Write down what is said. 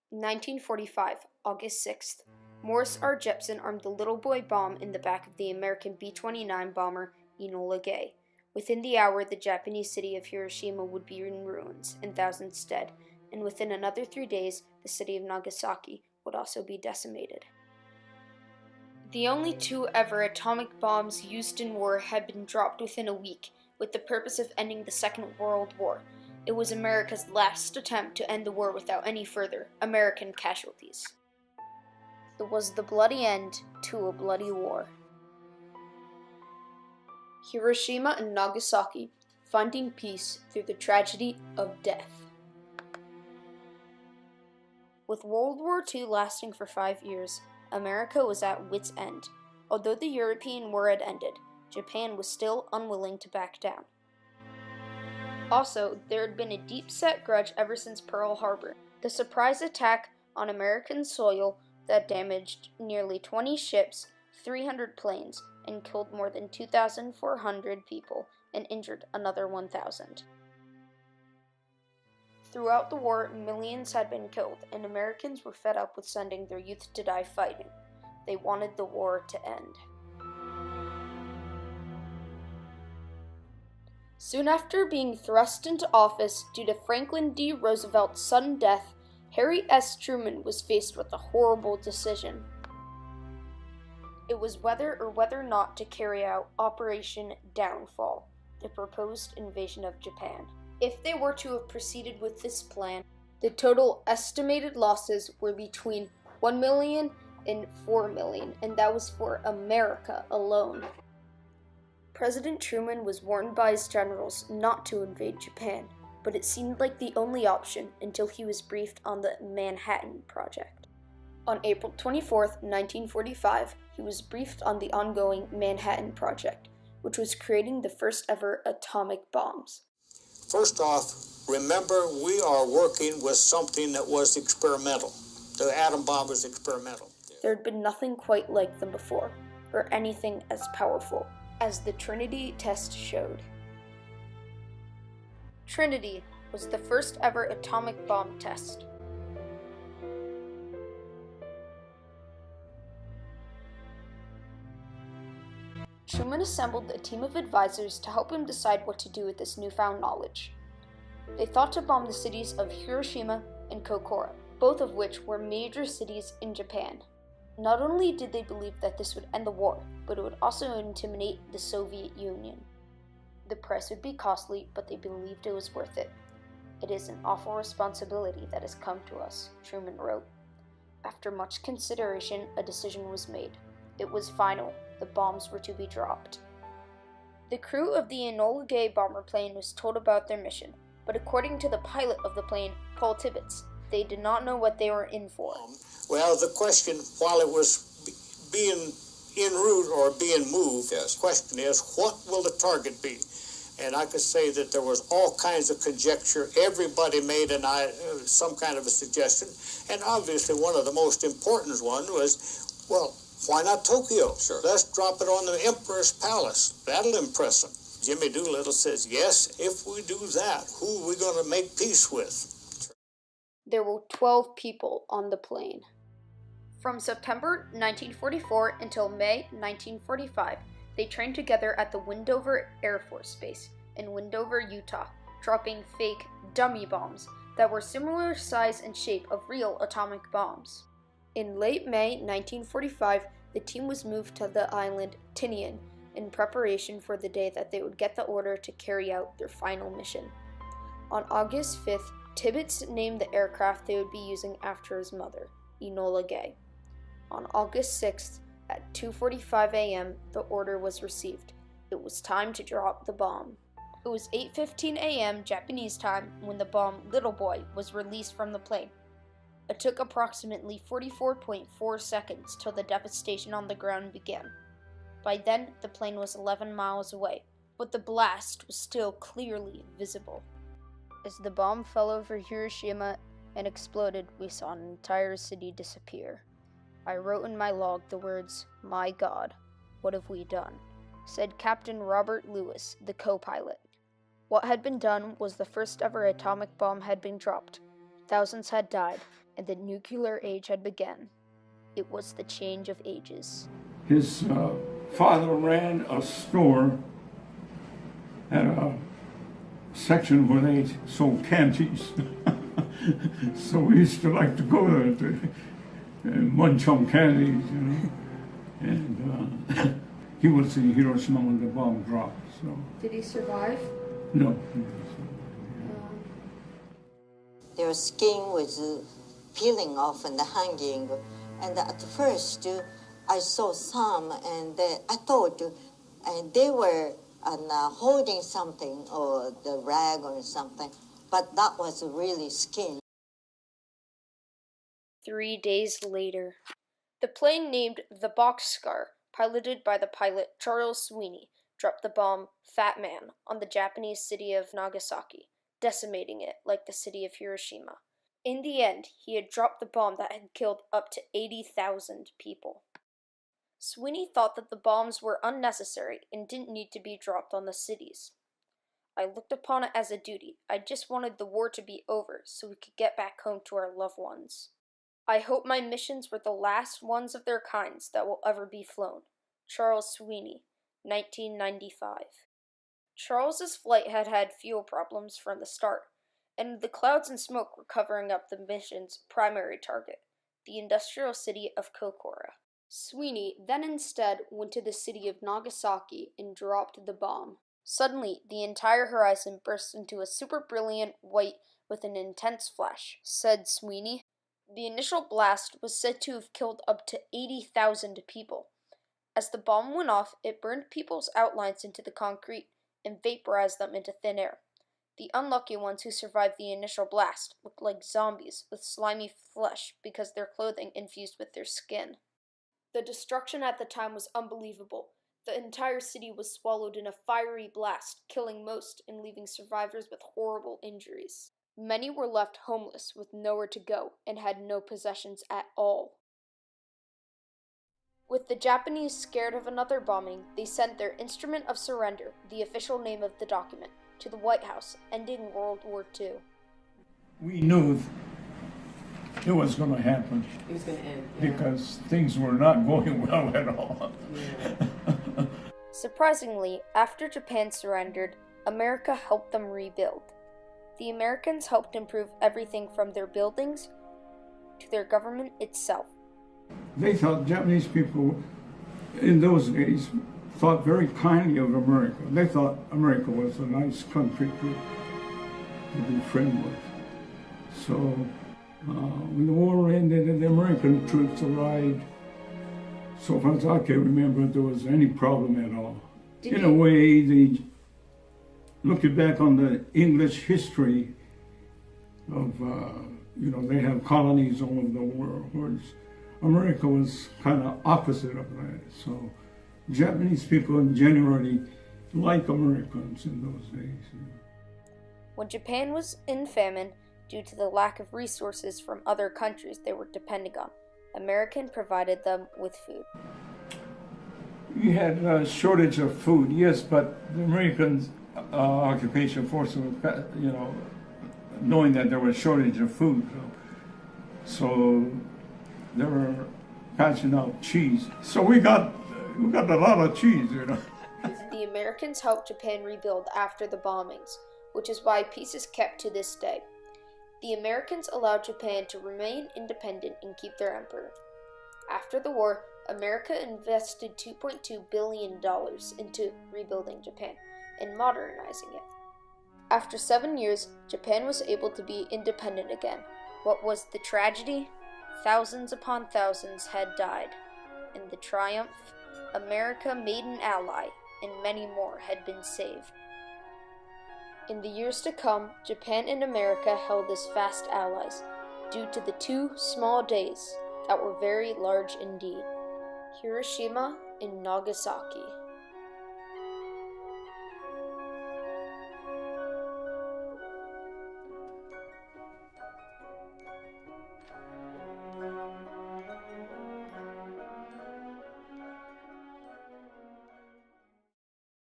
1945, August 6th. Morris R. Jepson armed the little boy bomb in the back of the American B-29 bomber Enola Gay. Within the hour, the Japanese city of Hiroshima would be in ruins and thousands dead, and within another 3 days, the city of Nagasaki would also be decimated. The only 2 ever atomic bombs used in war had been dropped within a week, with the purpose of ending the Second World War. It was America's last attempt to end the war without any further American casualties. It was the bloody end to a bloody war. Hiroshima and Nagasaki, finding peace through the tragedy of death. With World War II lasting for 5 years, America was at wit's end. Although the European war had ended, Japan was still unwilling to back down. Also, there had been a deep-set grudge ever since Pearl Harbor, the surprise attack on American soil that damaged nearly 20 ships, 300 planes, and killed more than 2,400 people and injured another 1,000. Throughout the war, millions had been killed, and Americans were fed up with sending their youth to die fighting. They wanted the war to end. Soon after being thrust into office due to Franklin D. Roosevelt's sudden death, Harry S. Truman was faced with a horrible decision. It was whether or not to carry out Operation Downfall, the proposed invasion of Japan. If they were to have proceeded with this plan, the total estimated losses were between 1 million and 4 million, and that was for America alone. President Truman was warned by his generals not to invade Japan, but it seemed like the only option until he was briefed on the Manhattan Project. On April 24, 1945, he was briefed on the ongoing Manhattan Project, which was creating the first ever atomic bombs. First off, remember we are working with something that was experimental. The atom bomb was experimental. There had been nothing quite like them before, or anything as powerful, as the Trinity test showed. Trinity was the first ever atomic bomb test. Truman assembled a team of advisors to help him decide what to do with this newfound knowledge. They thought to bomb the cities of Hiroshima and Kokura, both of which were major cities in Japan. Not only did they believe that this would end the war, but it would also intimidate the Soviet Union. The price would be costly, but they believed it was worth it. "It is an awful responsibility that has come to us," Truman wrote. After much consideration, a decision was made. It was final. The bombs were to be dropped. The crew of the Enola Gay bomber plane was told about their mission, but according to the pilot of the plane, Paul Tibbets, they did not know what they were in for. Well, the question, while it was being en route or being moved, the question is, what will the target be? And I could say that there was all kinds of conjecture. Everybody made some kind of a suggestion. And obviously one of the most important ones was, well, why not Tokyo? Sure. Let's drop it on the Emperor's Palace. That'll impress them. Jimmy Doolittle says, yes, if we do that, who are we going to make peace with? There were 12 people on the plane. From September 1944 until May 1945, they trained together at the Wendover Air Force Base in Wendover, Utah, dropping fake dummy bombs that were similar size and shape of real atomic bombs. In late May 1945, the team was moved to the island Tinian in preparation for the day that they would get the order to carry out their final mission. On August 5th, Tibbets named the aircraft they would be using after his mother, Enola Gay. On August 6th, at 2:45 a.m., the order was received. It was time to drop the bomb. It was 8:15 a.m. Japanese time when the bomb Little Boy was released from the plane. It took approximately 44.4 seconds till the devastation on the ground began. By then, the plane was 11 miles away, but the blast was still clearly visible. As the bomb fell over Hiroshima and exploded, we saw an entire city disappear. I wrote in my log the words, "My God, what have we done?" said Captain Robert Lewis, the co-pilot. What had been done was the first ever atomic bomb had been dropped. Thousands had died. and the nuclear age had begun. It was the change of ages. His father ran a store at a section where they sold candies. So we used to like to go there to munch on candies, you know. And he was in Hiroshima when the bomb dropped. So. Did he survive? No. Their skin was peeling off and hanging. And at first, I saw some, and I thought they were holding something, or the rag or something, but that was really skin. 3 days later, the plane named the Boxcar, piloted by the pilot Charles Sweeney, dropped the bomb Fat Man on the Japanese city of Nagasaki, decimating it like the city of Hiroshima. In the end, he had dropped the bomb that had killed up to 80,000 people. Sweeney thought that the bombs were unnecessary and didn't need to be dropped on the cities. I looked upon it as a duty. I just wanted the war to be over so we could get back home to our loved ones. I hope my missions were the last ones of their kinds that will ever be flown. Charles Sweeney, 1995. Charles's flight had had fuel problems from the start, and the clouds and smoke were covering up the mission's primary target, the industrial city of Kokura. Sweeney then instead went to the city of Nagasaki and dropped the bomb. Suddenly, the entire horizon burst into a super brilliant white with an intense flash, said Sweeney. The initial blast was said to have killed up to 80,000 people. As the bomb went off, it burned people's outlines into the concrete and vaporized them into thin air. The unlucky ones who survived the initial blast looked like zombies with slimy flesh because their clothing infused with their skin. The destruction at the time was unbelievable. The entire city was swallowed in a fiery blast, killing most and leaving survivors with horrible injuries. Many were left homeless with nowhere to go and had no possessions at all. With the Japanese scared of another bombing, they sent their Instrument of Surrender, the official name of the document, to the White House, ending World War II. We knew it was going to happen. It was going to end. Yeah. Because things were not going well at all. Yeah. Surprisingly, after Japan surrendered, America helped them rebuild. The Americans helped improve everything from their buildings to their government itself. They thought, Japanese people in those days thought very kindly of America. They thought America was a nice country to be friendly with. So when the war ended and the American troops arrived, so far as I can remember, there was any problem at all. In a way, looking back on the English history of, they have colonies all over the world, whereas America was kind of opposite of that. So Japanese people generally like Americans in those days. When Japan was in famine, due to the lack of resources from other countries they were depending on, American provided them with food. You had a shortage of food, yes, but the American occupation force was, knowing that there was a shortage of food, so they were passing out cheese. So we got a lot of cheese, The Americans helped Japan rebuild after the bombings, which is why peace is kept to this day. The Americans allowed Japan to remain independent and keep their emperor. After the war, America invested $2.2 billion into rebuilding Japan and modernizing it. After 7 years, Japan was able to be independent again. What was the tragedy? Thousands upon thousands had died. In the triumph, America made an ally, and many more had been saved. In the years to come, Japan and America held as fast allies, due to the 2 small days that were very large indeed. Hiroshima and Nagasaki.